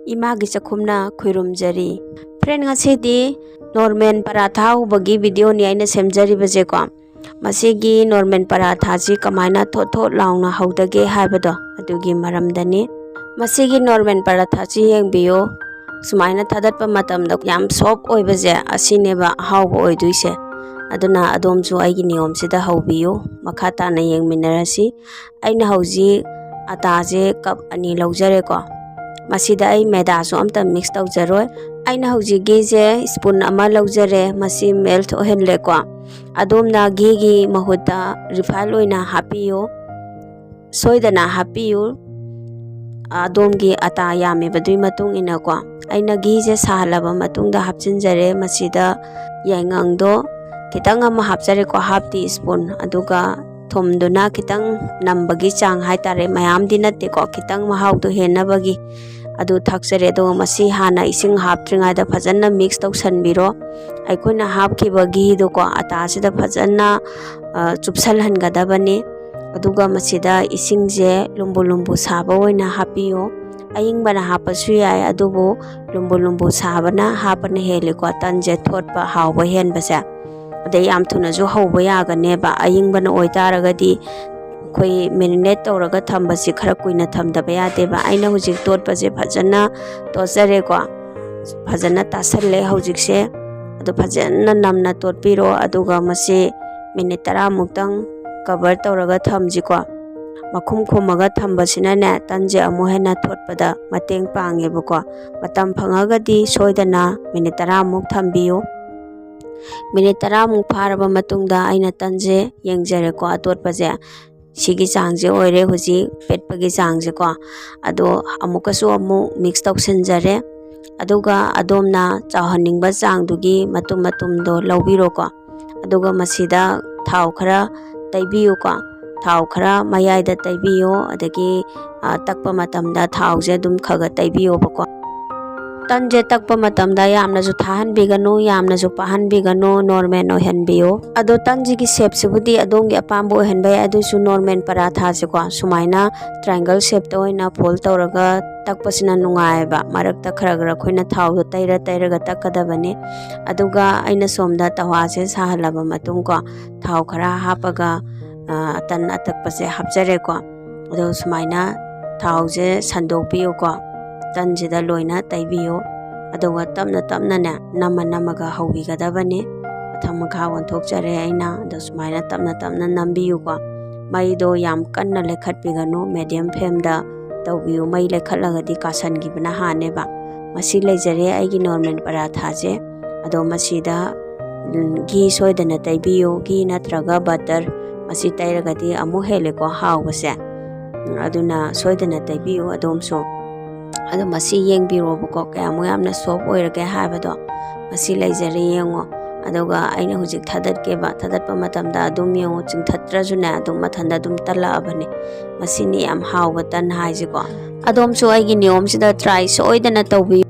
Imagi chakhumna khuirumjari. Friend ngasidi normal paratha hubagi video ni aina semjari baje ko. Masigi normal paratha ji kamaina thot thot launa haudage haibado adugi maramdani. Masigi normal paratha ji yengbiyo sumaina thadatpa matamda yam soft oibaje asineba hauba oiduise. Aduna adomju aigi niyom sida haubiyo makha tana yengminarasi. Aina hauji ataje cup ani laujare ko. Masida ai maida so amta mix tawjaroi. Aina hauji gi je spoon ama laujare masi melt ohenle ko. Adomna gi gi mahuta refill oina hapiyo. Soidana hapiyo. Adomgi ata yame badui matung ina ko. Aina gi je sahalaba matungda hapchinjare masida yaingangdo kitang ama hapjare ko half teaspoon aduga thumduna kitang nambagi chang haitare mayam dinate ko kitang mahau to henabagi adu thakjare do masi hana ising haptringa da phajana mix tawsanbiro aikoina hapkibagi do ko ata sida phajana chupsal hangadabani aduga masida ising je lumbu lumbu saba oina hapiyo aying bana hapasu yai adubu lumbu lumbu sabana hapana hele ko tanje thotpa hauba hen basa adai am thuna jo hauba yaga neba aying bana oitaragadi koi marinate tawraga thambasi khara kuina thamdaba yadeba aina hujik totpa je phajana tosare ko phajana tasalle hujik se adu phajana namna totpiro aduga mase minute 10 muktang cover tawraga thamji ko makhum khumaga thambasina ne tanje amu hena thotpada mateng pangeba ko matam phangagadi soidana minute 10 muk thambiyo minute 10 muk pharaba matungda aina tanje yengjare ko atotpaje sigi changje oire huji petpagi changje ko ado amukasu amu mix tawsenjare aduga adomna chahaningba changdugi matum matumdo lawbiro ko aduga masida thau khara taibiyo ko thau khara mayaida taibiyo adagi takpa matamda thauje dum khaga taibiyo bako tanje takpa matamda yamna ju thahan bigano yamna ju pahan bigano normal no henbiyo ado tanji gi shape sibudi adongi apambo henbai adu su normal paratha se ko sumaina triangle shape to ina fold tawraga takpasina nungai ba marakta khara gra khoina thau do tairaga takadabane aduga aina somda tawa se sahalaba matung ko thau khara hapaga tan atakpase hapjare ko ado sumaina thauje sandokpiyo ko tanjida loina taibiyo aduga tamna ne namaga haubigadabane thamaka wonthokjare aina ado sumaina tamna nambiyo ko maido yam kanna lekhatbigano medium flame da tawbiyo mai lekhatlagadi kasangibna haneba masi lejare aigi normal paratha je ado masida gi soidana taibiyo gi natraga butter masi tairagadi amu hele ko hawbase aduna soidana taibiyo adomso ado masi yengbiro ko kayamu yamna soft oirage habado masi lejare yengo aduga aina hujik thadatpa matamda adum yengo chingthatrajuna adum mathanda adum tala abane masini am hawba tan haije ko adom so aigi niyom sida try so oidana tawbi